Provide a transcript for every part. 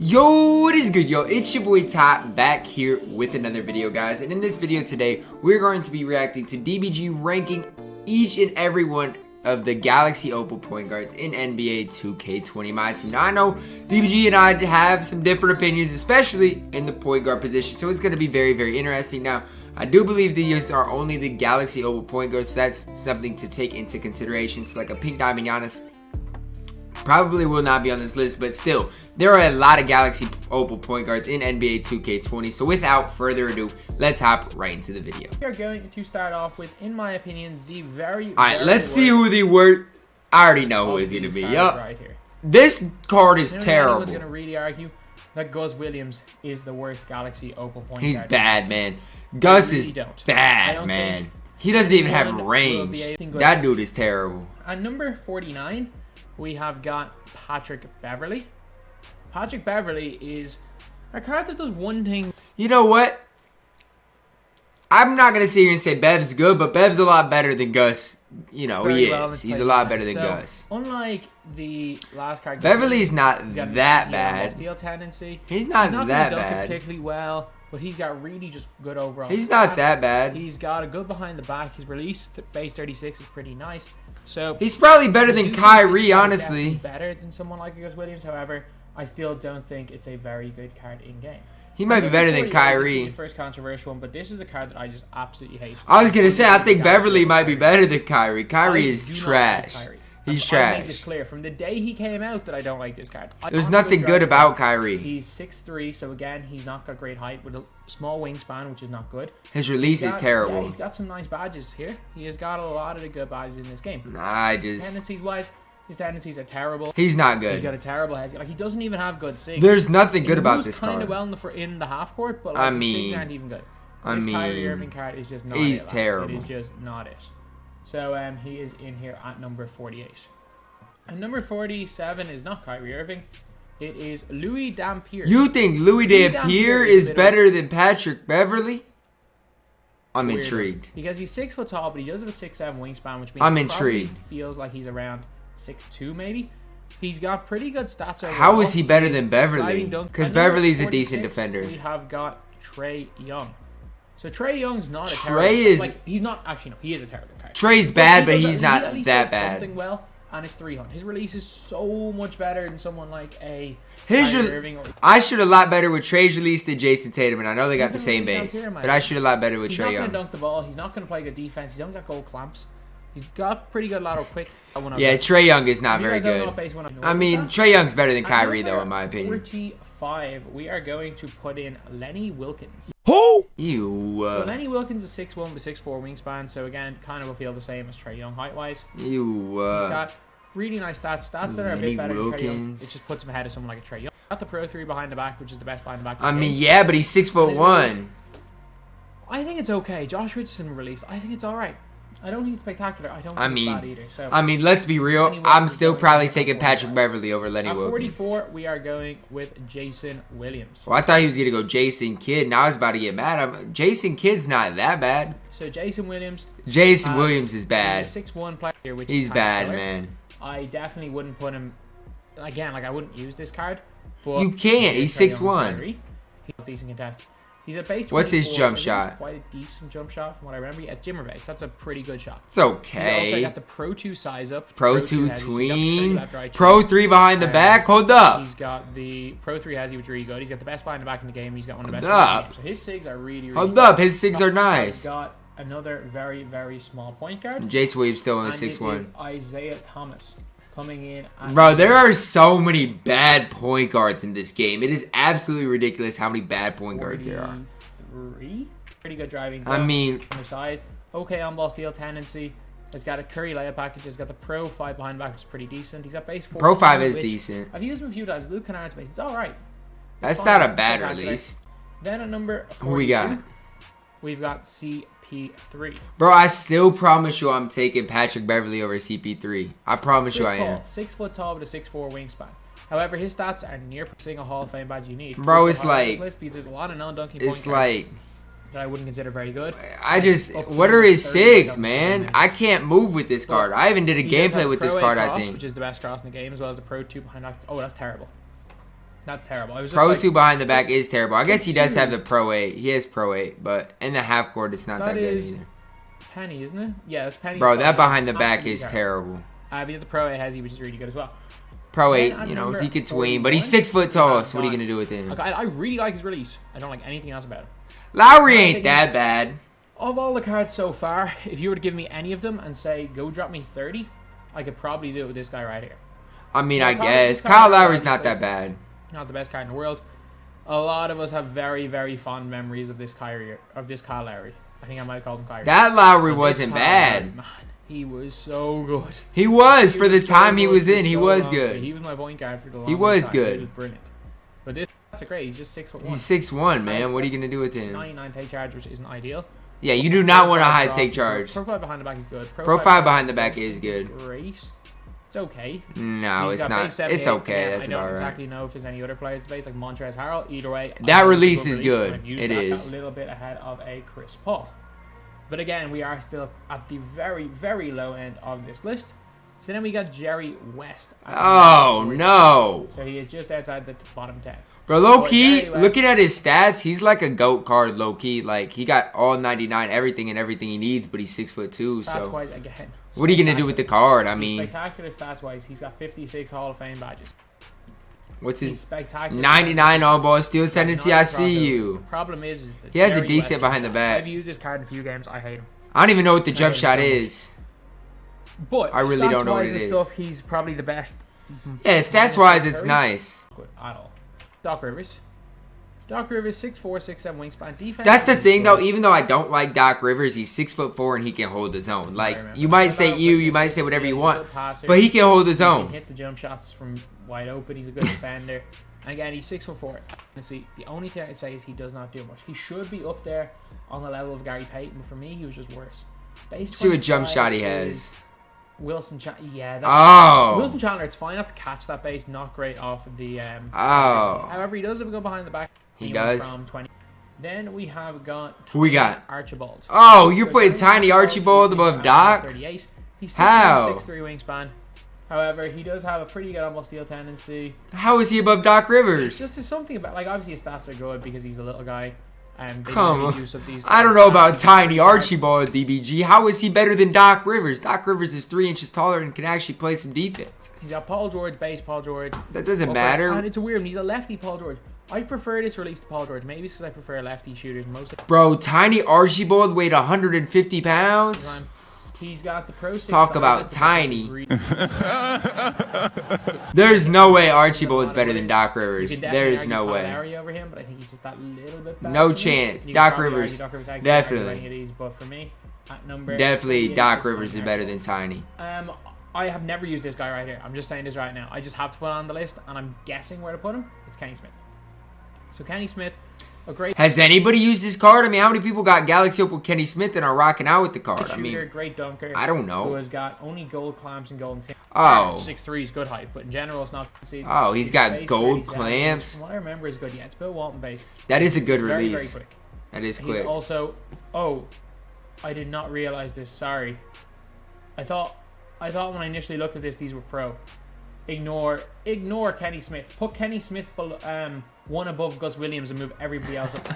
Yo, what is good, yo? It's your boy Ty back here with another video, guys. And in this video today, we're going to be reacting to DBG ranking each and every one of the Galaxy Opal point guards in NBA 2K20 MyTEAM. Now, I know DBG and I have some different opinions, especially in the point guard position, so it's going to be very, very interesting. Now, I do believe these are only the Galaxy Opal point guards, so that's something to take into consideration. So, like a Pink Diamond Giannis probably will not be on this list, but still, there are a lot of Galaxy Opal point guards in NBA 2K20. So without further ado, let's hop right into the video. We are going to start off with, in my opinion, the very Alright, let's see who the word. I already know who it's going to be. Yup. Right here. This card is terrible. Anyone's going to really argue that Gus Williams is the worst Galaxy Opal point guard. He's bad, man. Gus is bad, man. He doesn't even have range. That dude is terrible. At number 49, we have got Patrick Beverly. Patrick Beverly is a card that does one thing. You know what? I'm not going to sit here and say Bev's good, but Bev's a lot better than Gus. You know, he is. He's a lot better than Gus. Unlike the last card, Beverly's not that bad. Steal tendency. He's not that bad. Particularly well, but he's got really just good overall. He's not that bad. He's got a good behind the back. His release base 36 is pretty nice. So he's probably better than Kyrie, honestly. Better than someone like Gus Williams. However, I still don't think it's a very good card in game. He might be better than Kyrie. This is the first controversial one, but this is a card that I just absolutely hate. I was gonna say I think Beverly might be better than Kyrie. Kyrie is trash. He's trash. I make this clear from the day he came out that I don't like this card. There's nothing good about Kyrie. He's 6'3", so again, he's not got great height with a small wingspan, which is not good. His release is terrible. Yeah, he's got some nice badges here. He has got a lot of the good badges in this game. Tendencies-wise, his tendencies are terrible. He's not good. He's got a terrible head. Like, he doesn't even have good SIGs. There's nothing good about this card. He moves kind of well in the half court, but like, the SIGs aren't even good. This Kyrie Irving card is just not it. He's terrible. It is just not it. So he is in here at number 48. And number 47 is not Kyrie Irving. It is Louis Dampier. You think Louis Dampier is better than Patrick Beverly? I'm intrigued. Because he's 6 foot tall, but he does have a 6'7" wingspan, which means I'm intrigued. Feels like he's around 6'2" maybe. He's got pretty good stats overall. How is he better than Beverly? Because Beverly's a decent defender. We have got Trey Young. So Trey Young's not a he's not actually, no, he is a terrible card. Trey's bad, but he's not that bad. Something well. And it's 300. His release is so much better than someone like a Irving. I shoot a lot better with Trey's release than Jason Tatum, and I know they got the same base, but I shoot a lot better with Trey Young. He's not going to dunk the ball. He's not going to play good defense. He's only got gold clamps. He's got pretty good lateral quick. Yeah, Trey Young is not very good. I mean, Trey Young's better than Kyrie, though, in my opinion. 45, we are going to put in Lenny Wilkins. Who? Ew. So Lenny Wilkins is 6'1" with 6'4" wingspan, so again, kind of will feel the same as Trey Young height-wise. Ew. He's got really nice stats that are a bit better than Trey Young. It just puts him ahead of someone like a Trey Young. Got the Pro 3 behind the back, which is the best behind the back. I mean, yeah, but he's 6'1". I think it's okay. Josh Richardson release, I think it's alright. I don't think it's spectacular. I don't think it's bad either. So, I mean, let's be real. I'm still probably taking Patrick Beverly over Lenny Wilkins. At 44, we are going with Jason Williams. Well, I thought he was going to go Jason Kidd. Now I was about to get mad. Jason Kidd's not that bad. So Jason Williams. Jason Williams is bad. He's a 6'1" player, which he's bad, man. I definitely wouldn't put him. Again, like I wouldn't use this card. But you can't. He's 6'1". He's a decent contest. He's a base. What's his jump shot? Quite a decent jump shot from what I remember. At Jimmer base, that's a pretty good shot. It's okay. He's also got the Pro 2 size up. Pro 2 tween. Pro 3 behind the back. Hold up. He's got the Pro 3 has he, which is really good. He's got the best behind the back in the game. He's got one of the best in the game. So his SIGs are really Hold up. His SIGs are nice. He's got another very, very small point guard. Jason Williams still only 6'1". Isaiah Thomas coming in. Bro, there are so many bad point guards in this game. It is absolutely ridiculous how many bad point guards there are. Pretty good driving. I mean, on the side, okay on-ball steal tendency. He's got a Curry layup package. He's got the Pro 5 behind back, which is pretty decent. He's got base 4. Pro 5 is decent. I've used him a few times. Luke Kennard's base. It's all right. That's not a bad release. Then at number 42, who we got? We've got CP3. Bro, I still promise you I'm taking Patrick Beverly over CP3. I promise you I am. 6 foot tall with a 6'4" wingspan. However, his stats are near single Hall of Fame badge you need. Bro, it's like because there's a lot of non-dunking points that I wouldn't consider very good. What are his SIGs, man? I can't move with this card. I even did a gameplay with this card, I think. Which is the best cross in the game, as well as the Pro 2 behind. Oh, that's terrible. That's terrible. I was just Pro like, 2 behind the back is terrible. I guess he does have the Pro 8. He has Pro 8, but in the half court, it's not that good either. Penny, isn't it? Yeah, it's Penny. Bro, that behind the back is terrible. But the Pro 8 has he, which is really good as well. Pro 8, you know, he could tween, but he's 6 foot tall, so what are you going to do with him? Look, I really like his release. I don't like anything else about it. Lowry ain't that bad. Of all the cards so far, if you were to give me any of them and say, go drop me 30, I could probably do it with this guy right here. I mean, I guess. Kyle Lowry's not that bad. Not the best card in the world. A lot of us have very, very fond memories of this Kyle Lowry. I think I might have called him Kyrie. That Lowry wasn't bad. Man, he was so good. He was for the time he was in. He was good. He was my point guard for the longest He was time. good. He was brilliant. But that's great. He's just 6'1". He's 6'1", man. What are you gonna do with him? 99 take charge, which isn't ideal. Yeah, you do not want a high take charge. Profile behind the back is good. Profile behind the back is good. Great. It's okay. No, it's not. It's okay. That's I don't about exactly know if there's any other players to base like Montrezl Harrell. Either way, that release is good. It is a little bit ahead of a Chris Paul. But again, we are still at the very, very low end of this list. So then we got Jerry West. Oh, no. So he is just outside the bottom 10. Bro, low-key, looking at his stats, he's like a GOAT card, low-key. Like, he got all 99, everything he needs, but he's 6'2", so... Stats-wise, again. What are you going to do with the card? I mean... Spectacular stats-wise. He's got 56 Hall of Fame badges. What's his... Spectacular. 99 all-ball steal tendency, I see you. Problem is that he has a decent behind the back. I've used this card in a few games. I hate him. I don't even know what the jump shot is. But I really don't know what it is. Stuff, he's probably the best. Yeah, stats-wise, it's nice. Good at all. Doc Rivers. Doc Rivers, 6'4", 6'7" wingspan. Defense. That's the thing, though. Even though I don't like Doc Rivers, he's 6'4" and he can hold his own. Like, you might say you might say whatever you want, but he can hold his own. He can hit the jump shots from wide open. He's a good defender. And again, he's 6'4". See, the only thing I'd say is he does not do much. He should be up there on the level of Gary Payton, but for me, he was just worse. See what jump shot he has. Wilson Chandler, yeah, that's Wilson Chandler. It's fine enough to catch that base, not great off of the. However, he does have a go behind the back. He does. From 20. Then we have got. Who we got? Archibald. Oh, you're putting Tiny Archibald above Doc? 38. He's 6'3" wingspan. However, he does have a pretty good almost steal tendency. How is he above Doc Rivers? Just there's something about, like, obviously his stats are good because he's a little guy. Come on. I don't know about Tiny Archibald, DBG. How is he better than Doc Rivers? Doc Rivers is 3 inches taller and can actually play some defense. He's got Paul George, base Paul George. That doesn't matter. And it's a weird one. He's a lefty Paul George. I prefer this release to Paul George. Maybe it's because I prefer lefty shooters mostly. Bro, Tiny Archibald weighed 150 pounds? He's got the Pro 6. Talk about tiny. There's no way Archibald's better than Doc Rivers. There's no way. Over him, but I think he's just that little bit better. No chance. Doc Rivers, definitely. These, but for me, at number definitely Doc Rivers is better than Tiny. I have never used this guy right here. I'm just saying this right now. I just have to put it on the list, and I'm guessing where to put him. It's Kenny Smith. So Kenny Smith. Has anybody used this card? I mean, how many people got Galaxy Opal Kenny Smith and are rocking out with the card? Shooter, I mean, great dunker. I don't know. Who has got only gold clamps and gold tips. Oh. 6'3" is good height, but in general, it's not season. Oh, he's got gold clamps. From what I remember is good. Yeah, it's Bill Walton base. That is a good release. Very, very quick. That is quick. He's also, I did not realize this. Sorry. I thought when I initially looked at this, these were pro. Ignore Kenny Smith. Put Kenny Smith one above Gus Williams and move everybody else up.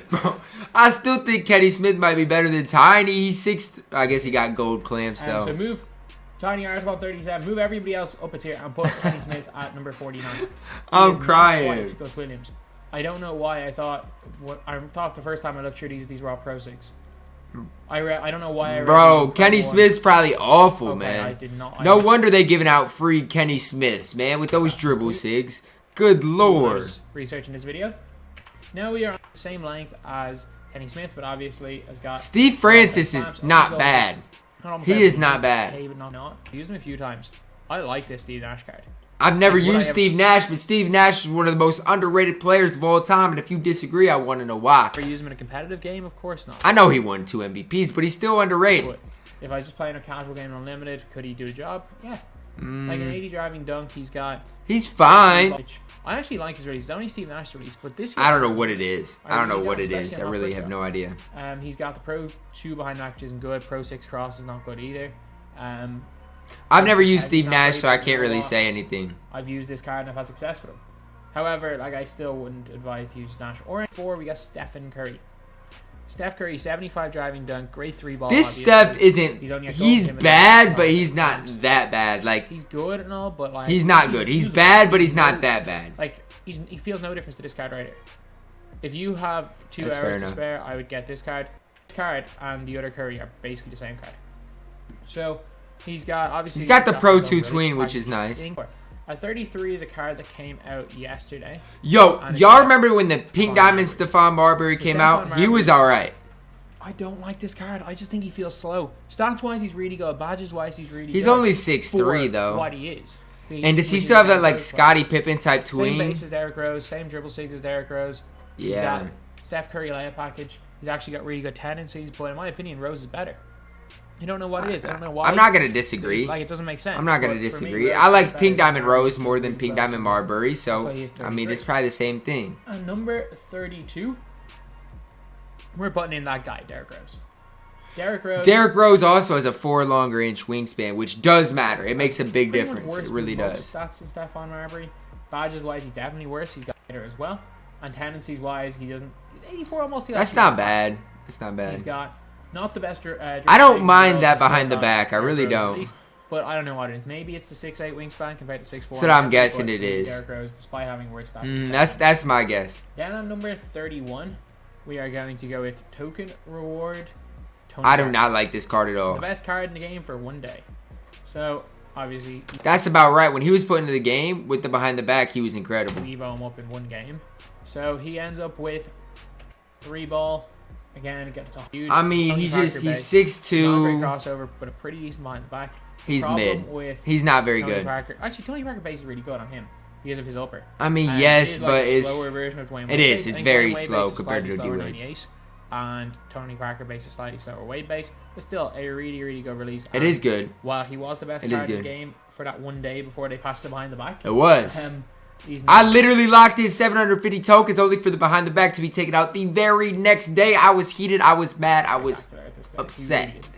Bro, I still think Kenny Smith might be better than Tiny. He's 6. I guess he got gold clamps though. So move Tiny Archibald 37. Move everybody else up a tier and put Kenny Smith at number 49. I'm crying. Gus Williams. I don't know why I thought the first time I looked through these were all Pro 6. I don't know why. Bro, Kenny Smith's probably awful, man. I did not. No wonder they giving out free Kenny Smiths, man, with those dribble sigs. Good lord. Researching this video. Now we are on the same length as Kenny Smith, but obviously has got. Steve Francis is not bad. He is not bad. Used him a few times. I like this Steve Nash card. I've never used Steve Nash, but Steve Nash is one of the most underrated players of all time, and if you disagree, I want to know why. For use him in a competitive game? Of course not. I know he won 2 MVPs, but he's still underrated. But if I was just playing a casual game and unlimited, could he do the job? Yeah. Like an 80 driving dunk, he's fine. I actually like his release. It's only Steve Nash release, but this. I don't know what it is. I don't know what it is. I really have no idea. He's got the Pro 2 behind the back, which isn't good. Pro 6 cross is not good either. I've never used Steve Nash, so I can't really say anything. I've used this card and I've had success with him. However, like I still wouldn't advise to use Nash. Or at 4, we got Stefan Curry. Steph Curry, 75 driving dunk, great 3-ball. This Steph isn't. He's bad, but he's not that bad. Like he's good and all, but like he's not good. He's bad, but he's not that bad. Like he feels no difference to this card right here. If you have 2 hours to spare, I would get this card. This card and the other Curry are basically the same card. So he's got obviously. He's got the Pro 2 Tween, which is nice. A 33 is a card that came out yesterday. Yo, y'all remember when the Pink Diamond Stefan Marbury came out? He was alright. I don't like this card. I just think he feels slow. Stats-wise, he's really good. Badges-wise, he's really good. He's only 6'3", though. What he is. And does he still have that, like, Scottie Pippen type tween? Same base as Derrick Rose. Same dribble sigs as Derrick Rose. Yeah. He's got Steph Curry layup package. He's actually got really good tendencies. But in my opinion, Rose is better. I don't know what it is. I don't know why. I'm not going to disagree. Like, it doesn't make sense. I'm not going to disagree. I like Pink Diamond Rose more than Pink Diamond Marbury, so, I mean, it's probably the same thing. Number 32, we're putting in that guy, Derrick Rose. Derrick Rose also has a 4 longer inch wingspan, which does matter. It makes a big difference. It really does. Stats to Stefan Marbury. Badges-wise, he's definitely worse. He's got better as well. And tendencies-wise, he doesn't... 84 almost. That's not bad. That's not bad. He's got... Not the best. I don't mind that behind the back. I really don't. But I don't know what it is. Maybe it's the 6'8" wingspan compared to 6'4". That's what I'm guessing it is. Derrick Rose, despite having worse stats. That's my guess. Then on number 31, we are going to go with Token Reward. I do not like this card at all. The best card in the game for one day. So, obviously... That's about right. When he was put into the game with the behind the back, he was incredible. Evo him up in one game. So, he ends up with 3-ball. Again, it gets a huge. I mean, he's 6'2". Not crossover, but a pretty decent behind the back. He's mid. He's not very good. Actually, Tony Parker base is really good on him because of his upper. I mean, yes, but it's slower version of Dwayne Wade. It is. It's very slow compared to D-Wade. And Tony Parker base is slightly slower Wade base, but still a really, really good release. It is good. While he was the best card in the game for that one day before they passed it behind the back. It was. I literally locked in 750 tokens only for the behind the back to be taken out the very next day. I was heated. I was mad. I was upset.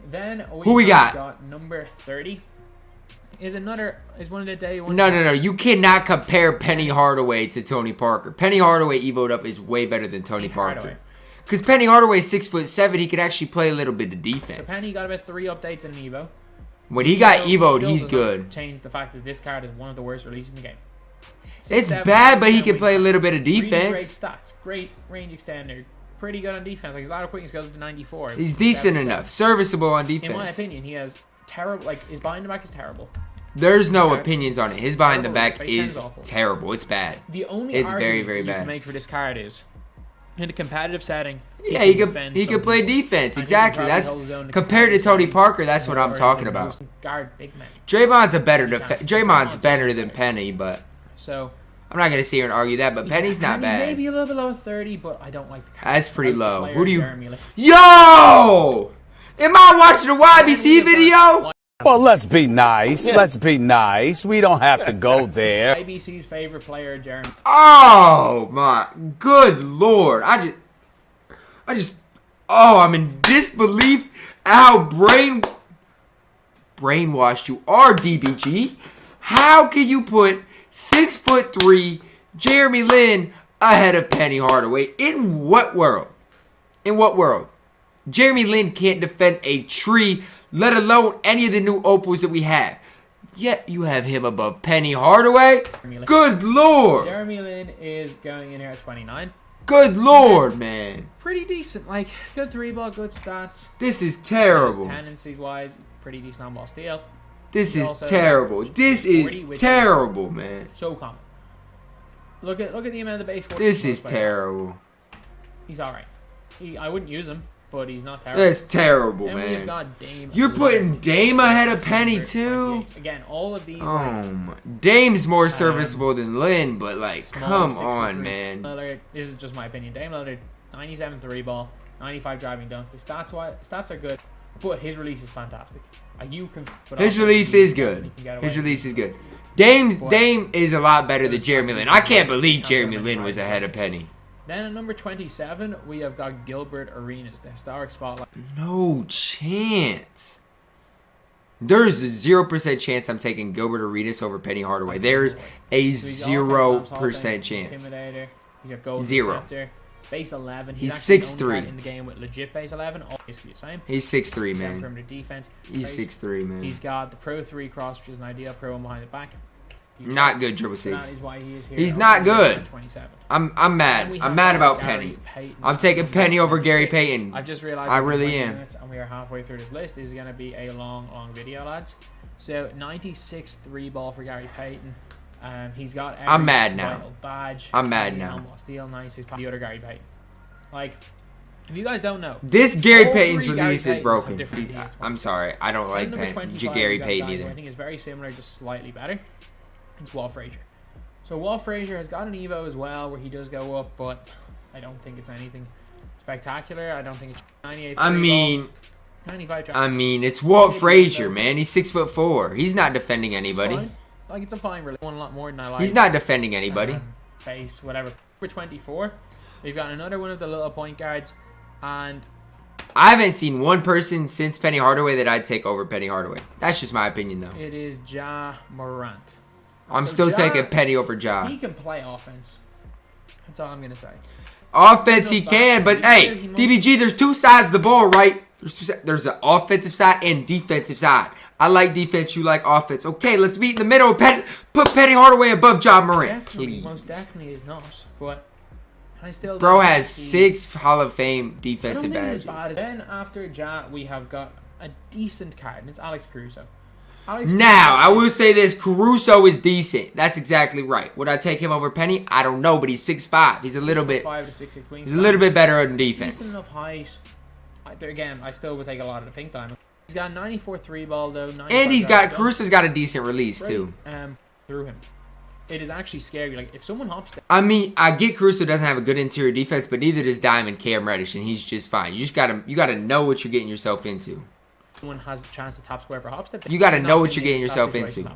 Then who we got? Number 30. Is one of the day one. No. You cannot compare Penny Hardaway to Tony Parker. Penny Hardaway evoed up is way better than Tony Parker. Because Penny Hardaway is 6'7", he could actually play a little bit of defense. So Penny got about 3 updates in Evo. When he got evoed, he's good. Change the fact that this card is one of the worst releases in the game. It's bad, but he can play a little bit of defense. Really great stats, great range extender, pretty good on defense. Like his ladder quickness goes up to 94. He's decent enough, serviceable on defense. In my opinion, he has terrible. Like his behind the back is terrible. There's no opinions on it. His behind the back is terrible. It's bad. The only it's very bad. You can make for this card is in a competitive setting. Yeah, he could play defense. Exactly. That's compared to Tony Parker. That's what I'm talking about. Guard big man. Draymond's better than Penny, but so I'm not gonna sit here and argue that. But Penny's not bad. Maybe a little below 30, but I don't like the card. That's pretty low. Who do you? Yo! Am I watching a YBC video? Well, let's be nice. Let's be nice. We don't have to go there. IBC's favorite player, Jeremy. Oh my good lord! I'm in disbelief at how brainwashed you are, DBG. How can you put 6'3" Jeremy Lin ahead of Penny Hardaway? In what world? In what world? Jeremy Lin can't defend a tree, let alone any of the new opals that we have. Yet you have him above Penny Hardaway? Good lord. Jeremy Lin is going in here at 29. Good lord, man. Pretty decent. Like, good 3-ball, good stats. This is terrible. Tendencies-wise, pretty decent on-ball steal. This is terrible. This is terrible, man. So common. Look at the amount of the base. This is terrible. He's all right. I wouldn't use him, but he's not terrible. That's terrible, and man. We've got Dame. You're putting Dame ahead of Penny too. Again, all of these. Dame's more serviceable than Lin, but like, come on, man. Lillard, this is just my opinion. Dame Lillard, 97 3-ball, 95 driving dunk. His stats are good, but his release is fantastic. His release is good. His release is good. Dame is a lot better than Jeremy Lin. I can't believe Jeremy Lin was ahead of Penny. Then at number 27, we have got Gilbert Arenas, the historic spotlight. No chance. There's a 0% chance I'm taking Gilbert Arenas over Penny Hardaway. There's a 0% chance. Intimidator. He's got gold 0. receptor. Base 11. He's actually 6'3". the only guy in the game with legit base 11. All basically the same. He's 6'3", man. Perimeter defense. He's 6'3", man. He's got the Pro 3 cross, which is an ideal Pro 1 behind the back. Not good, dribble 6. That is why he is here. He's not good. 27. I'm mad. I'm mad about Penny. I'm taking Penny over Gary Payton. I've just realized I really am. And we are halfway through this list. This is going to be a long video, lads. So 96 3-ball for Gary Payton. He's got every I'm mad now. Badge. I'm mad now. Steal 96. The other Gary Payton. Like, if you guys don't know, this Gary all Payton's three release Gary is Paytons broken. have different release I'm sorry. I don't like number 25, Gary we got a Payton guy who either. I think is very similar, just slightly better. It's Walt Frazier. So Walt Frazier has got an Evo as well, where he does go up, but I don't think it's anything spectacular. I don't think it's 98. I mean, 95. it's Walt Frazier, man. He's 6'4". He's not defending anybody. Fine. Like, it's a fine release. One a lot more than I like. He's not defending anybody. Base, whatever. Number 24. We've got another one of the little point guards, and I haven't seen one person since Penny Hardaway that I'd take over Penny Hardaway. That's just my opinion, though. it is Morant. I'm So still Ja, taking Penny over Ja. He can play offense. That's all I'm going to say. Offense he can, but hey, DBG, there's two sides of the ball, right? There's an offensive side and defensive side. I like defense, you like offense. Okay, let's meet in the middle. Put Penny Hardaway above Ja Morant, please. Most definitely is not, but I still. Bro has 6 Hall of Fame defensive I don't think it's badges. as bad. Then after Ja, we have got a decent card, and it's Alex Caruso. Now, I will say this, Caruso is decent. That's exactly right. Would I take him over Penny? I don't know, but he's 6'5". He's a little bit 5 to 6'6" wingspan. He's a little bit better on defense. Decent enough height. Again, I still would take a lot of the pink diamond. He's got 94 3-ball though. And he's got Caruso's got a decent release too. Through him. It is actually scary. Like, if someone hops down. I mean, I get Caruso doesn't have a good interior defense, but neither does Diamond Cam Reddish, and he's just fine. You just gotta know what you're getting yourself into. Someone has a chance to top square for Hopstep. You gotta know what you're getting yourself into.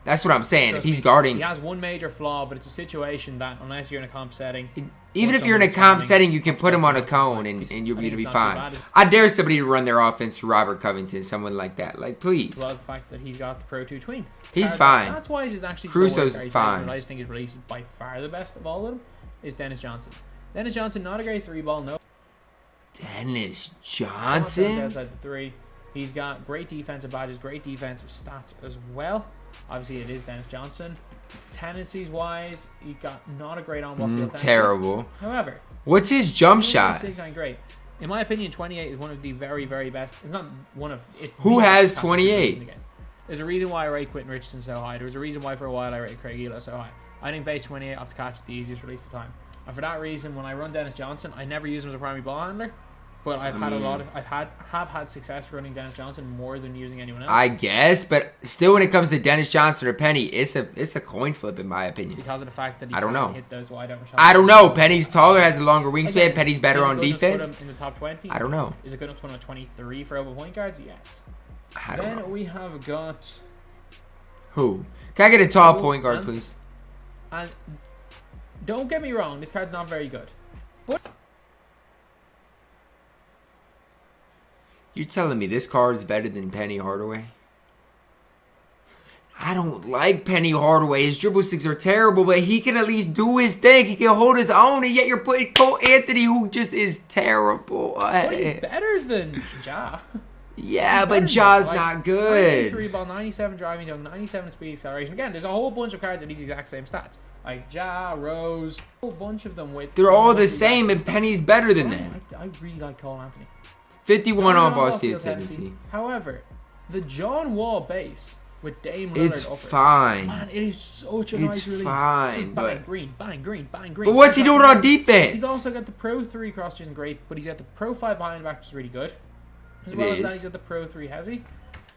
That's what I'm saying. If he's guarding, he has one major flaw, but it's a situation that unless you're in a comp setting, even if you're in a comp setting, you can put him on a cone and you'll be fine. I dare somebody to run their offense to Robert Covington, someone like that. Like, please. Well, the fact that he's got the Pro 2 tween. He's fine. That's why he's actually Caruso's so fine. I just think his release is by far the best of all of them. Is Dennis Johnson. Dennis Johnson, not a great 3-ball, no. Dennis Johnson. Outside the 3. He's got great defensive badges, great defensive stats as well. Obviously, it is Dennis Johnson. Tendencies wise, he got not a great on-ball steal. Terrible. However, what's his jump shot? 6 ain't great. In my opinion, 28 is one of the very, very best. It's not one of. It's Who has 28? There's a reason why I rate Quentin Richardson so high. There's a reason why for a while I rated Craig Elo so high. I think base 28 off the catch is the easiest release of time. And for that reason, when I run Dennis Johnson, I never use him as a primary ball handler. But I've had success running Dennis Johnson more than using anyone else. I guess, but still, when it comes to Dennis Johnson or Penny, it's a coin flip in my opinion. Because of the fact that he I don't know. hit those wide open shots. I don't know. Penny's taller, has a longer wingspan. Again, Penny's better on defense. In the top 20. I don't know. Is it good enough to put him at 23 for open point guards? Yes. I don't know. Then we have got. Who? Can I get a tall point guard, please? And don't get me wrong, this card's not very good. But You're telling me this card is better than Penny Hardaway? I don't like Penny Hardaway. His dribble 6 are terrible, but he can at least do his thing. He can hold his own, and yet you're putting Cole Anthony, who just is terrible. But he's better than Ja. Yeah, but Ja's not good. 3-ball, 97 driving dunk, 97 speed acceleration. Again, there's a whole bunch of cards at these exact same stats. Like Ja, Rose, a whole bunch of them with. They're all the same, and Penny's better than them. I really like Cole Anthony. 51 on-ball steal tendency. However, the John Wall base with Dame Lillard It's upper, fine. man, it is such a nice release. Fine, bang green, bang green, bang green. But what's he doing on defense? He's also got the Pro 3 cross, which isn't great, but he's got the Pro 5 behind the back, which is really good. As well as that, he's got the Pro 3 Hezzy.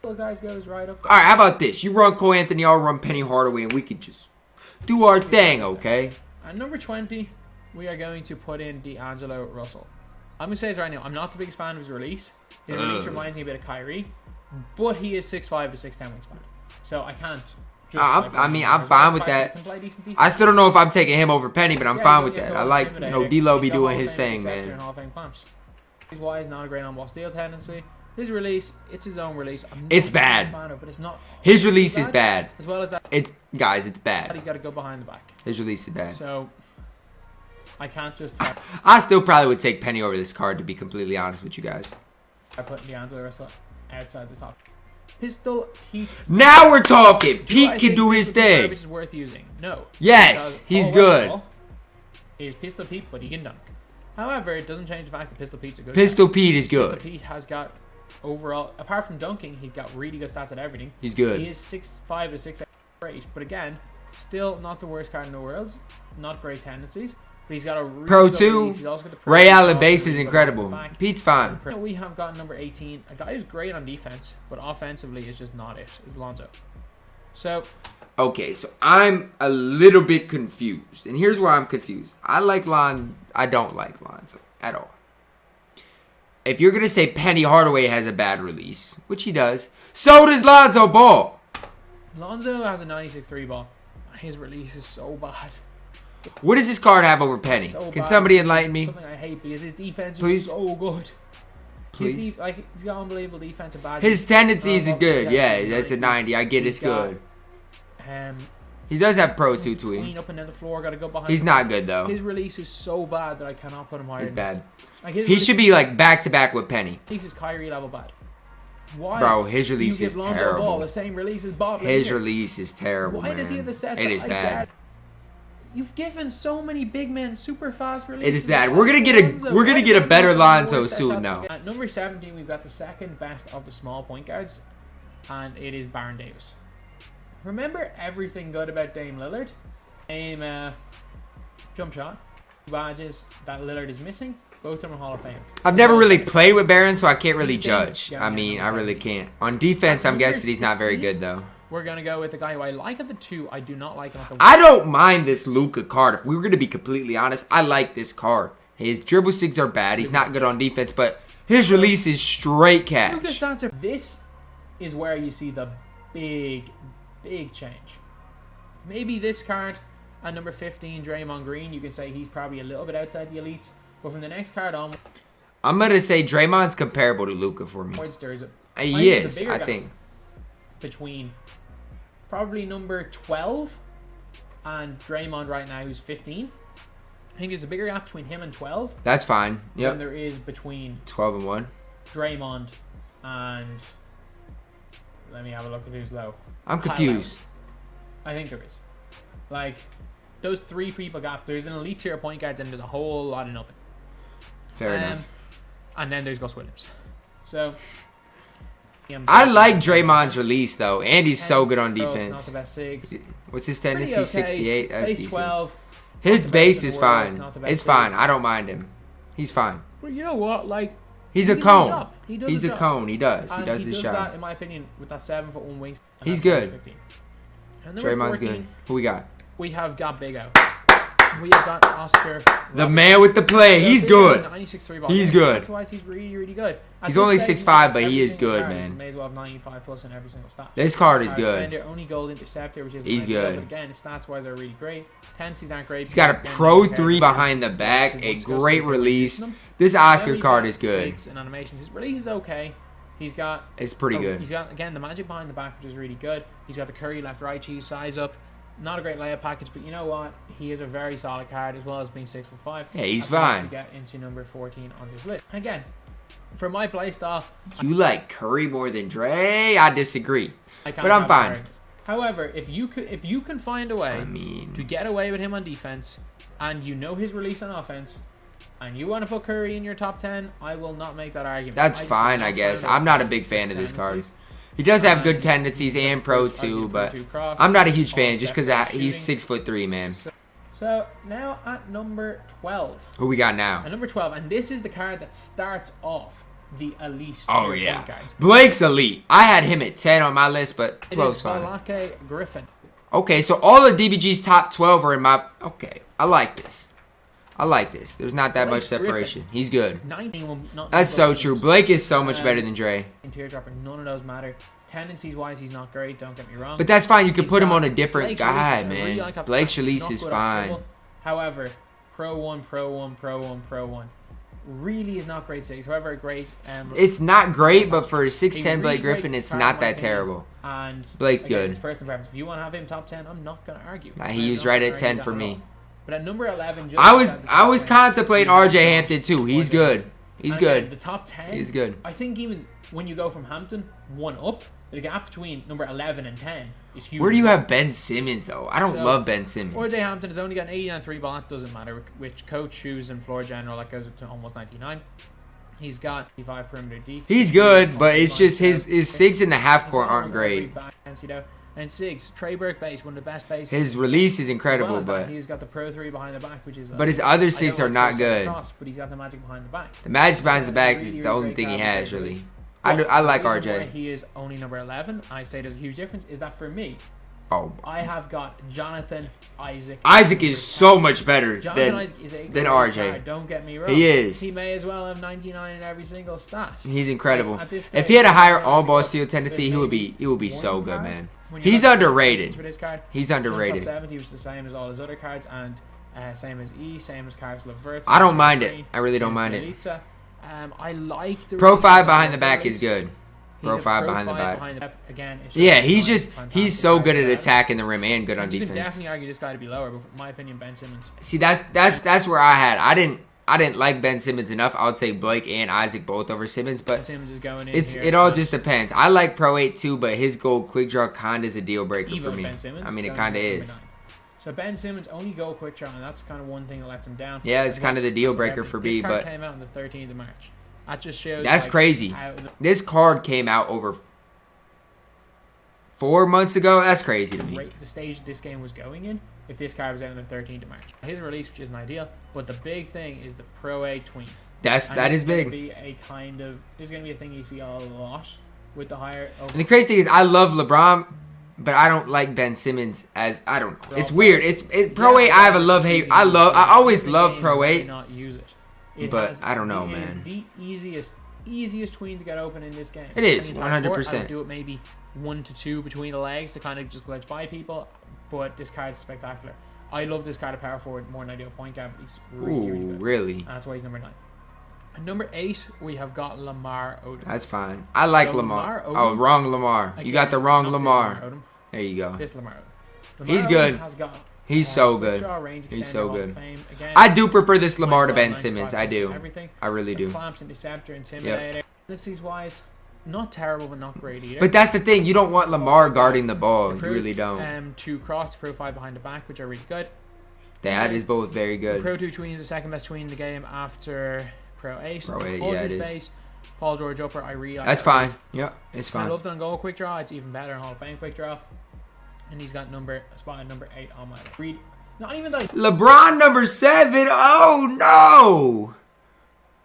Little guys goes right up there. All right, how about this? You run Cole Anthony, I'll run Penny Hardaway, and we can just do our thing, okay? At number 20, we are going to put in D'Angelo Russell. I'm going to say this right now. I'm not the biggest fan of his release. His release reminds me a bit of Kyrie, but he is 6'5" to 6'10" wingspan. So I can't. I'm fine with that. I still don't know if I'm taking him over Penny, but I'm fine with that. I like, D'Lo be doing his thing, man. He's wise, not a great on-ball steal tendency. His release, it's his own release. It's bad. But it's not. His release is bad. As well as that. It's bad. He's got to go behind the back. His release is bad. So I can't just. I still probably would take Penny over this card, to be completely honest with you guys. I put D'Angelo Russell outside the top. Pistol Pete. Now we're talking. Pete can do his thing. Which is worth using. No. Yes, he's good. Is Pistol Pete, but he can dunk. However, it doesn't change the fact that Pistol Pete's a good Pistol Pete is good. Pistol Pete has got overall, apart from dunking, he's got really good stats at everything. He's good. He is 6'5" to 6'8", great. But again, still not the worst card in the world. Not great tendencies. But he's got a really Pro good 2. release. He's also got the Pro Ray 2, Allen also base is really good incredible. back. Pete's fine. We have got number 18, a guy who's great on defense, but offensively is just not it. Is Lonzo. So. Okay, so I'm a little bit confused. And here's why I'm confused. I don't like Lonzo at all. If you're going to say Penny Hardaway has a bad release, which he does, so does Lonzo Ball. Lonzo has a 96-3 ball. His release is so bad. What does this card have over Penny? So Can bad. somebody enlighten me? Something I hate because his defense Please? is so good. Please. He's got unbelievable defense and bad. His tendencies are good. Yeah, that's that's a 90. I get it's good. He does have Pro 2 to him. Clean up and down the floor, got to go behind. He's not good, though. His release is so bad that I cannot put him higher. He's bad. Like He should be like back-to-back with Penny. His release is Kyrie level bad. Why? Bro, his release is terrible. Ball the same release as Bob. His release is terrible, Why does he have the set? It is bad. You've given so many big men super fast releases. It is bad. We're gonna get a better Lonzo soon now. At number 17, we've got the second best of the small point guards, and it is Baron Davis. Remember everything good about Dame Lillard? Dame jump shot, badges that Lillard is missing. Both of them are Hall of Fame. I've never really played with Baron, so I can't really judge. I mean, I really can't. On defense, I'm guessing he's not very good, though. We're going to go with the guy who I like at the 2. I do not like him at the 1. I don't mind this Luka card. If we were going to be completely honest, I like this card. His dribble sigs are bad. He's not good on defense, but his release is straight cash. This is where you see the big change. Maybe this card at number 15, Draymond Green, you can say he's probably a little bit outside the elites. But from the next card on, I'm going to say Draymond's comparable to Luka for me. He is, I think. Between probably number 12 and Draymond right now, who's 15. I think there's a bigger gap between him and 12. That's fine. Yep. Than there is between 12 and 1. Draymond and... Let me have a look at who's low. I'm confused. I think there is. Like, those 3 people gap. There's an elite tier point guards and there's a whole lot of nothing. Fair enough. And then there's Gus Williams. So... I like Draymond's release, though, and he's so good on defense. Not the best SIGs. What's his tendency? Okay. 68. That's base decent. 12. His base is fine. It's fine. SIGs. I don't mind him. He's fine. Well, you know what? Like, he's a cone. He's a cone. He does. He does his job. That, in my opinion, with that 7'1" wingspan. He's good. Draymond's 14, good. Who we got? We have got Big O. We have got Oscar. The man with the play. He's good. He's good. That's why he's really, really good. He's only 6'5", but he is good, man. May as well have 95 plus in every single stat. This card is good. Only gold interceptor, which is he's good. But again, stats wise are really great. Tendencies aren't great. He's got a Pro 3 behind the back, a great release. This Oscar card is good. And animations. His release is okay. He's got. It's pretty good. He's got again the magic behind the back, which is really good. He's got the Curry left right cheese size up. Not a great layup package, but you know what? He is a very solid card as well as being 6'5". Yeah, he's fine. To get into number 14 on this list. Again, for my playstyle, you like Curry more than Dre? I disagree, but I'm fine. However, if you can find a way to get away with him on defense, and you know his release on offense, and you want to put Curry in your top 10, I will not make that argument. That's fine, I guess. I'm not a big fan of this card. He does have good tendencies and Pro 2, but I'm not a huge fan just because he's 6'3", man. So now at number 12. Who we got now? At number 12, and this is the card that starts off the elite. Oh yeah, Blake's elite. I had him at 10 on my list, but 12's fine. Balake Griffin. Okay, so all of DBG's top 12 are in my. Okay, I like this. I like this. There's not that much separation. He's good. That's so true. Blake is so much better than Dre. Teardropper, none of those matter. Tendencies wise, he's not great. Don't get me wrong. But that's fine. You can put him on a different guy, man. Blake's release is fine. However, Pro 1, Pro 1, Pro 1, Pro 1. really is not grade 6. However, a great. It's not great, but for a 6'10" really Blake Griffin, great it's card not in my that opinion. terrible. And Blake's again, good. It's personal preference. If you want to have him top 10, I'm not going to argue. Nah, he was right at 10 for me. But at number 11, I was contemplating RJ Hampton too. He's good. He's good. The top 10. He's good. I think even when you go from Hampton 1 up, the gap between number 11 and 10 is huge. Where do you have Ben Simmons though? I don't love Ben Simmons. RJ Hampton has only got an 89 3-ball. That doesn't matter. Which coach, shoes, and floor general, that goes up to almost 99. He's got 55 perimeter defense. He's good, but it's just his 6 in the half court aren't great. And 6, Trey Burke base, one of the best bases. His release is incredible, but he's got the Pro 3 behind the back, which is. But his other 6 are not good. But he's got the magic behind the back. The magic behind the back is the only thing he has really. I like RJ. He is only number 11. I say there's a huge difference. Is that for me? Oh, I have got Jonathan Isaac. Isaac is so much better than RJ. Card, don't get me wrong. He is. He may as well have 99 in every single stat. He's incredible. Like, if he had a higher on-ball steal tendency, he would be so good, man. He's underrated. For this card, He's underrated. 70 was the same as all his other cards, and same as same as Carlos LeVert. I don't mind it. I really don't mind it. I like the Pro 5 behind the back is good. Pro 5 behind the back. Again, yeah, he's so good at attacking the rim and good on you defense. You can definitely argue this guy to be lower, but in my opinion, Ben Simmons. See, that's where I had. I didn't like Ben Simmons enough. I would say Blake and Isaac both over Simmons, but Simmons is going in it all just depends. I like Pro 8 too, but his goal quick draw kind of is a deal breaker for me. I mean, it kind of is. So Ben Simmons only goal quick draw, and that's kind of one thing that lets him down. Yeah, it's kind of the deal breaker for me, but this card came out on the 13th of March. That just shows. That's crazy. This card came out over 4 months ago. That's crazy to me. The stage this game was going in, if this card was out on the 13th of March. His release, which isn't ideal, but the big thing is the Pro A tween. That is big. Be a kind of, there's going to be a thing you see a lot with the higher. And the crazy thing is, I love LeBron, but I don't like Ben Simmons as I don't know. It's weird. It's Pro 8. I have a love hate. I always love Pro 8. Not use it. But I don't know, man. It's the easiest tween to get open in this game. It is 100%. I would do it maybe 1 to 2 between the legs to kind of just glitch by people. But this card's spectacular. I love this card of power forward more than I do a point guard. But he's really good. Really? And that's why he's number 9. And number 8, we have got Lamar Odom. That's fine. I like Lamar. Oh, wrong Lamar. You got the wrong Lamar. There you go. This Lamar Odom. He's good. He's so good. He's so good. I do prefer this Lamar to Ben Simmons. I do. I really do. Clamps and Deceptor, Intimidator. Tendencies wise, not terrible, but not great either. But that's the thing. You don't want Lamar guarding the ball. You really don't. 2 cross, Pro 5 behind the back, which are really good. That is both very good. Pro 2 tween is the second best tween in the game after Pro 8. Pro 8, yeah, it is. Base, Paul George upper, I really like that's fine. Yeah, it's fine. I love it on goal quick draw. It's even better in Hall of Fame quick draw. And he's got a spot at number 8 on my list. Not even like LeBron number 7. Oh no!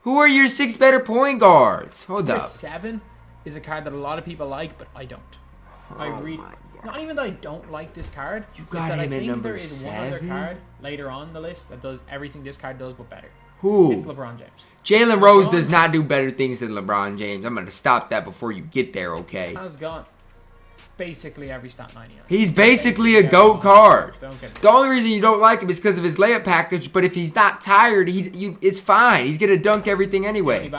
Who are your 6 better point guards? Hold up. 7 is a card that a lot of people like, but I don't. Not even that I don't like this card. You got him at number 7. There is one other card later on the list that does everything this card does, but better. Who? It's LeBron James. Jalen Rose does not do better things than LeBron James. I'm going to stop that before you get there, okay? Has gone basically every stat 99. He's basically a GOAT card. The only reason you don't like him is because of his layup package, but if he's not tired, it's fine. He's going to dunk everything anyway.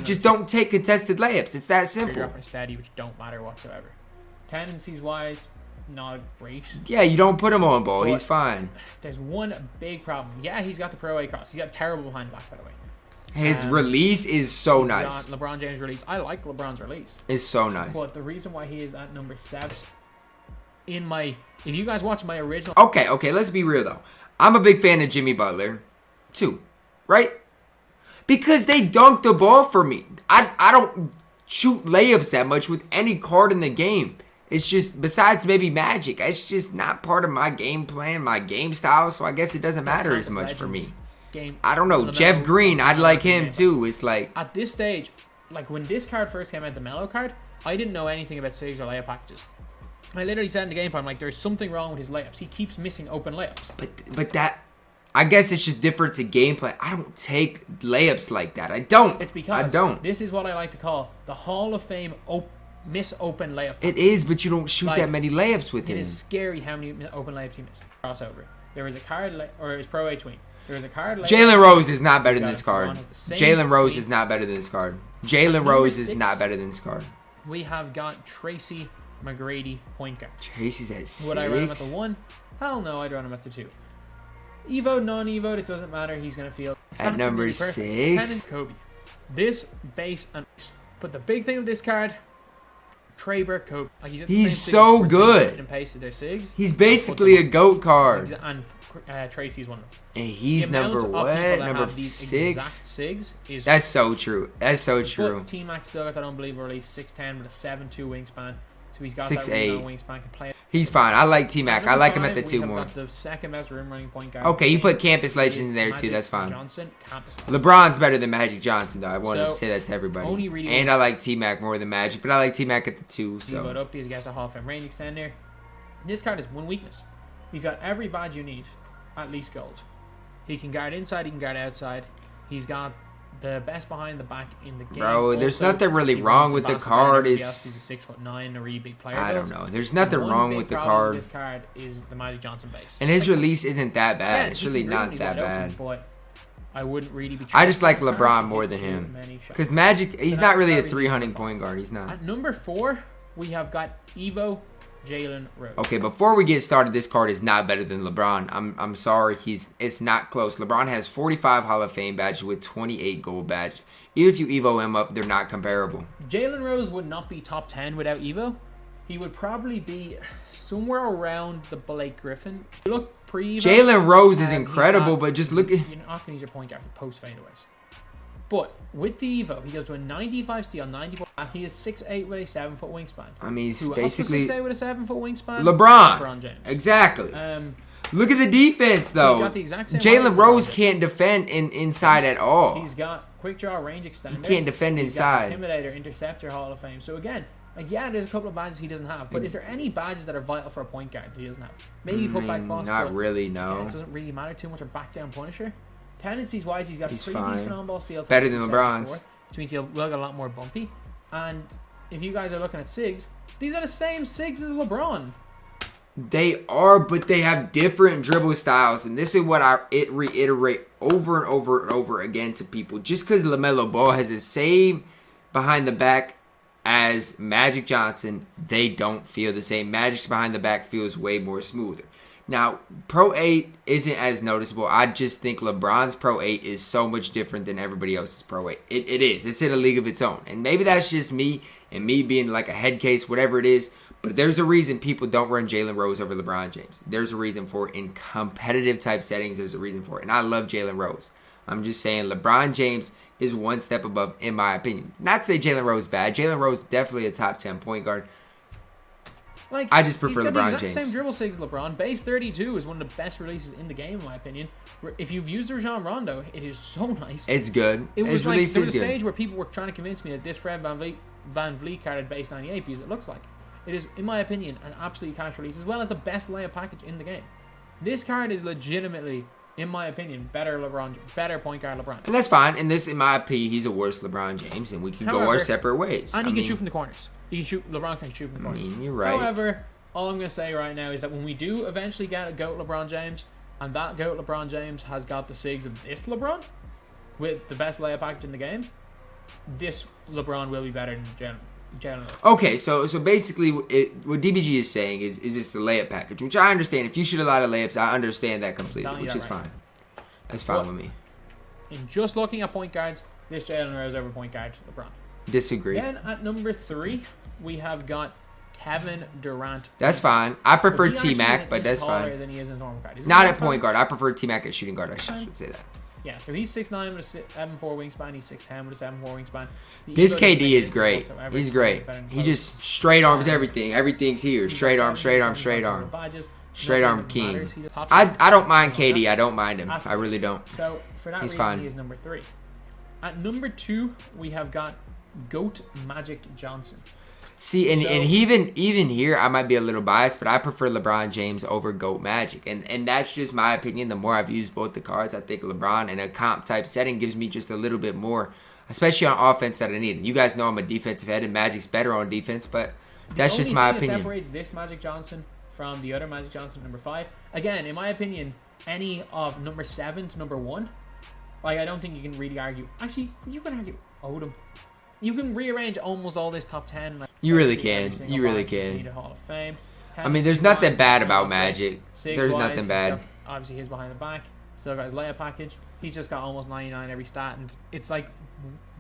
Just don't take contested layups. It's that simple. Up and steady, which don't matter whatsoever. Tendencies wise, not great. Yeah, you don't put him on ball. He's fine. There's one big problem. Yeah, he's got the Pro A cross. He's got terrible behind the back, by the way. His release is so nice. LeBron James' release. I like LeBron's release. It's so nice. But the reason why he is at number 7 if you guys watch my original. Okay, let's be real though. I'm a big fan of Jimmy Butler, too, right? Because they dunk the ball for me. I don't shoot layups that much with any card in the game. It's just, besides maybe Magic, it's just not part of my game plan, my game style, so I guess it doesn't matter as much for me. I don't know. Jeff Green, I'd like him too. It's like, at this stage, like when this card first came out, the Melo card, I didn't know anything about SIGs or layup packages. I literally said in the game plan, like, there's something wrong with his layups. He keeps missing open layups. But that, I guess it's just difference in gameplay. I don't take layups like that. I don't. It's because I don't. This is what I like to call the Hall of Fame miss open layup. It is, but you don't shoot that many layups with him. It is scary how many open layups he missed. Crossover. There was a card, or his Pro A tween. There's a card. Jalen Rose is not better than this card. Jalen Rose is not better than this card. Jalen Rose is not better than this card. We have got Tracy McGrady, point guard. Tracy's at 6. Would I run him at the 1? Hell no, I'd run him at the 2. Evo, non-Evo, it doesn't matter. He's going to feel. At number 6. And Kobe. This base and. But the big thing with this card, Trey Burke, Kobe. Like he's so good. And pasted their SIGs. He's basically a GOAT card. And Tracy's one of them. And he's number what? Number 6? That's so true. That's so true. But T-Mac still got that unbelievable release. 6'10 with a 7'2 wingspan. So he's got 6'8". that wingspan. Can play. He's fine. I like T-Mac. I like him at the 2 more. Got the second best rim running point guard. Okay, you put Campus Legends in there too. That's fine. Johnson, LeBron's better than Magic Johnson though. I wanted to say that to everybody. Really and I like T-Mac more than Magic, but I like T-Mac at the 2. So. He up these guys a Hall of Fame range extender. This card is one weakness. He's got every badge you need, at least gold. He can guard inside. He can guard outside. He's got the best behind the back in the game. Bro, there's nothing really wrong with the card. He's a 6'9", a really big player. I don't know. There's nothing wrong with the card. This card is the Magic Johnson base, and his release isn't that bad. It's really not that bad. But I wouldn't really be. I just like LeBron more than him because Magic. He's not really a 300 point guard. He's not. At number 4, we have got Evo. Jalen Rose. Okay, before we get started, this card is not better than LeBron. I'm sorry, it's not close. LeBron has 45 Hall of Fame badges with 28 gold badges. Even if you Evo him up, they're not comparable. Jalen Rose would not be top 10 without Evo. He would probably be somewhere around the Blake Griffin. Look pre-Evo. Jalen Rose is incredible, but just look at. You're not going to use your point guard for post fadeaways. But with the Evo, he goes to a 95 steal, 94. He is 6'8" with a 7-foot wingspan. I mean, he's basically 6'8" with a 7-foot wingspan. LeBron James. Exactly. Look at the defense, though. So Jalen Rose can't defend inside at all. He's got quick draw, range extender. He can't defend inside. He's got Intimidator, Interceptor, Hall of Fame. So again, like there's a couple of badges he doesn't have. But is there any badges that are vital for a point guard that he doesn't have? Maybe put back boss. Not really, no. Yeah, it doesn't really matter too much. Or back down Punisher. Tendencies wise, he's got pretty decent on-ball steal. Better than LeBron's. Which means he'll get a lot more bumpy. And if you guys are looking at SIGs, these are the same SIGs as LeBron. They are, but they have different dribble styles. And this is what I reiterate over and over and over again to people. Just because LaMelo Ball has the same behind the back as Magic Johnson, they don't feel the same. Magic's behind the back feels way more smoother. Now, Pro 8 isn't as noticeable. I just think LeBron's Pro 8 is so much different than everybody else's Pro 8. It is. It's in a league of its own. And maybe that's just me and me being like a head case, whatever it is. But there's a reason people don't run Jalen Rose over LeBron James. There's a reason for it. In competitive type settings, there's a reason for it. And I love Jalen Rose. I'm just saying LeBron James is one step above, in my opinion. Not to say Jalen Rose is bad. Jalen Rose is definitely a top 10 point guard. Like, I just prefer LeBron James. Same dribble SIGs LeBron. Base 32 is one of the best releases in the game, in my opinion. If you've used Rajon Rondo, it is so nice. It's good. His release there was a stage where people were trying to convince me that this Fred Van Vliet card had base 98 because it looks like it is, in my opinion, an absolute cash release as well as the best layup package in the game. This card is legitimately, in my opinion, better point guard LeBron. And that's fine. And this, in my opinion, he's a worse LeBron James, and we can go our separate ways. And he can shoot from the corners. LeBron can shoot from the corners. I mean, you're right. However, all I'm going to say right now is that when we do eventually get a GOAT LeBron James, and that GOAT LeBron James has got the SIGs of this LeBron, with the best layup package in the game, this LeBron will be better than Jalen Rose. Okay, so basically what DBG is saying is it's the layup package, which I understand. If you shoot a lot of layups, I understand that completely, which is fine. That's fine with me. In just looking at point guards, this Jalen Rose over point guard LeBron. Disagree. Then at number 3, we have got Kevin Durant. That's fine. I prefer T-Mac, but that's fine. Than he is in normal card. Not at point guard. I prefer T-Mac at shooting guard. I should say that. Yeah, so he's 6'9" with a 7'4" wingspan. He's 6'10" with a 7'4" wingspan. This KD is great. He's great. He just straight arms everything. Everything's here. Straight arm, straight arm, straight arm. Straight arm king. I don't mind KD. I don't mind him. I really don't. So for that reason, he is number 3. At number 2, we have got GOAT Magic Johnson. See, and even here, I might be a little biased, but I prefer LeBron James over GOAT Magic. And that's just my opinion. The more I've used both the cards, I think LeBron in a comp type setting gives me just a little bit more, especially on offense that I need. You guys know I'm a defensive head, and Magic's better on defense, but that's just my opinion. The only thing that separates this Magic Johnson from the other Magic Johnson, number 5, again, in my opinion, any of number 7 to number 1, like, I don't think you can really argue. Actually, you can argue Odom. You can rearrange almost all this top 10. Like, you really can. You really can. Hall of Fame. I mean, there's nothing bad about Magic. There's nothing bad. Obviously, his behind the back. Still got his layup package. He's just got almost 99 every stat, and it's like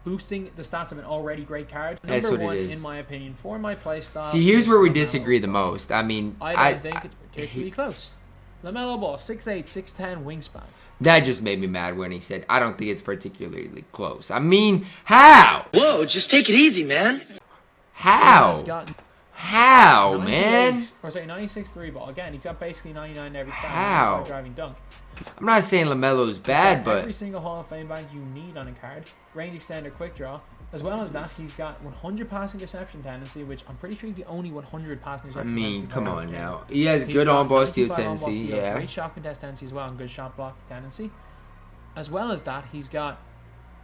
boosting the stats of an already great card. That's Number what it 1, is. in my opinion, for my play style. See, here's where we disagree the most. I mean, I don't think it's particularly close. LaMelo Ball, 6'8", 6'10", wingspan. That just made me mad when he said, I don't think it's particularly close. I mean, how? Whoa, just take it easy, man. How? How, man? Or sorry, 96-3 ball. Again, he's got basically 99 every stat. How? Driving dunk. I'm not saying LaMelo's bad, but every single Hall of Fame badge you need on a card. Range extender, quick draw. As well as that, he's got 100 pass interception tendency, which I'm pretty sure he's the only 100 pass interception. I mean, come on now. He has good on-ball steal tendency, yeah. Great shot contest tendency as well, and good shot block tendency. As well as that, he's got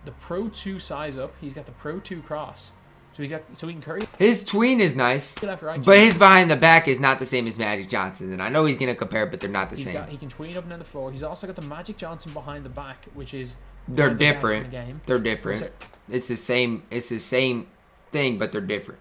the Pro 2 size up. He's got the Pro 2 cross. So he can curry. His tween is nice, right, but his behind the back is not the same as Magic Johnson. And I know he's gonna compare, but they're not the same. He can tween up and down the floor. He's also got the Magic Johnson behind the back, which is they're different. The game. They're different. It's the same. It's the same thing, but they're different.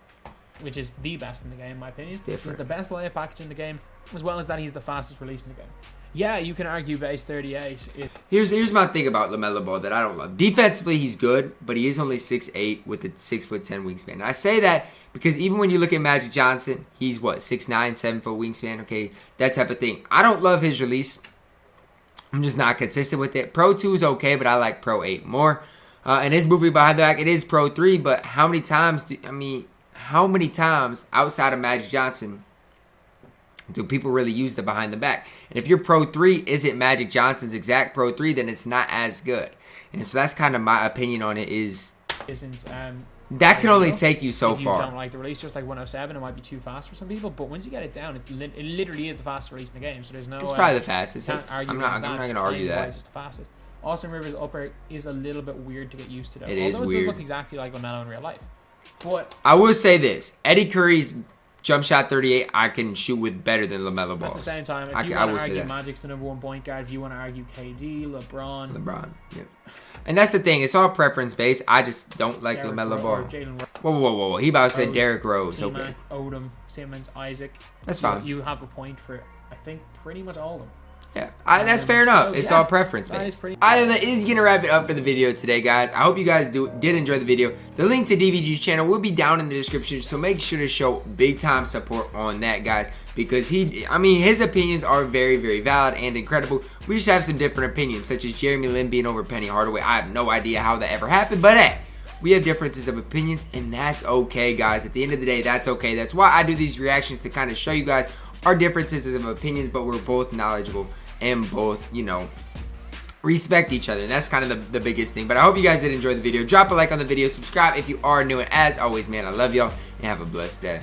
Which is the best in the game, in my opinion. It's different. He's the best layup package in the game, as well as that he's the fastest release in the game. Yeah, you can argue base 38. Here's my thing about LaMelo Ball that I don't love. Defensively, he's good, but he is only 6'8" with a 6'10" wingspan. And I say that because even when you look at Magic Johnson, he's what, 6'9", 7-foot wingspan, okay, that type of thing. I don't love his release. I'm just not consistent with it. Pro 2 is okay, but I like Pro 8 more. And his moving behind the back, it is Pro 3, but how many times outside of Magic Johnson do people really use the behind the back? And if your Pro 3 isn't Magic Johnson's exact Pro 3, then it's not as good. And so that's kind of my opinion on it that can only take you so far. If you don't like the release, just like 107, it might be too fast for some people. But once you get it down, it literally is the fastest release in the game. So there's no. It's probably the fastest. I'm not going to argue that. It's the fastest. Austin Rivers' upper is a little bit weird to get used to, though. It is weird. It does look exactly like LaMelo in real life. But I will say this: Eddie Curry's jump shot 38, I can shoot with better than LaMelo Ball. At the same time, if you want to argue Magic's the number 1 point guard, if you want to argue KD, LeBron, yep. And that's the thing; it's all preference based. I just don't like LaMelo Ball. Whoa! He about to say Derrick Rose. Okay. Odom, Simmons, Isaac. That's fine. You have a point for, I think, pretty much all of them. Yeah, that's fair enough. So, it's all preference based. That is going to wrap it up for the video today, guys. I hope you guys did enjoy the video. The link to DBG's channel will be down in the description, so make sure to show big time support on that, guys, because his opinions are very, very valid and incredible. We just have some different opinions, such as Jeremy Lin being over Penny Hardaway. I have no idea how that ever happened, but hey, we have differences of opinions, and that's okay, guys. At the end of the day, that's okay. That's why I do these reactions, to kind of show you guys our differences of opinions, but we're both knowledgeable and both, respect each other. And that's kind of the biggest thing. But I hope you guys did enjoy the video. Drop a like on the video. Subscribe if you are new. And as always, man, I love y'all. And have a blessed day.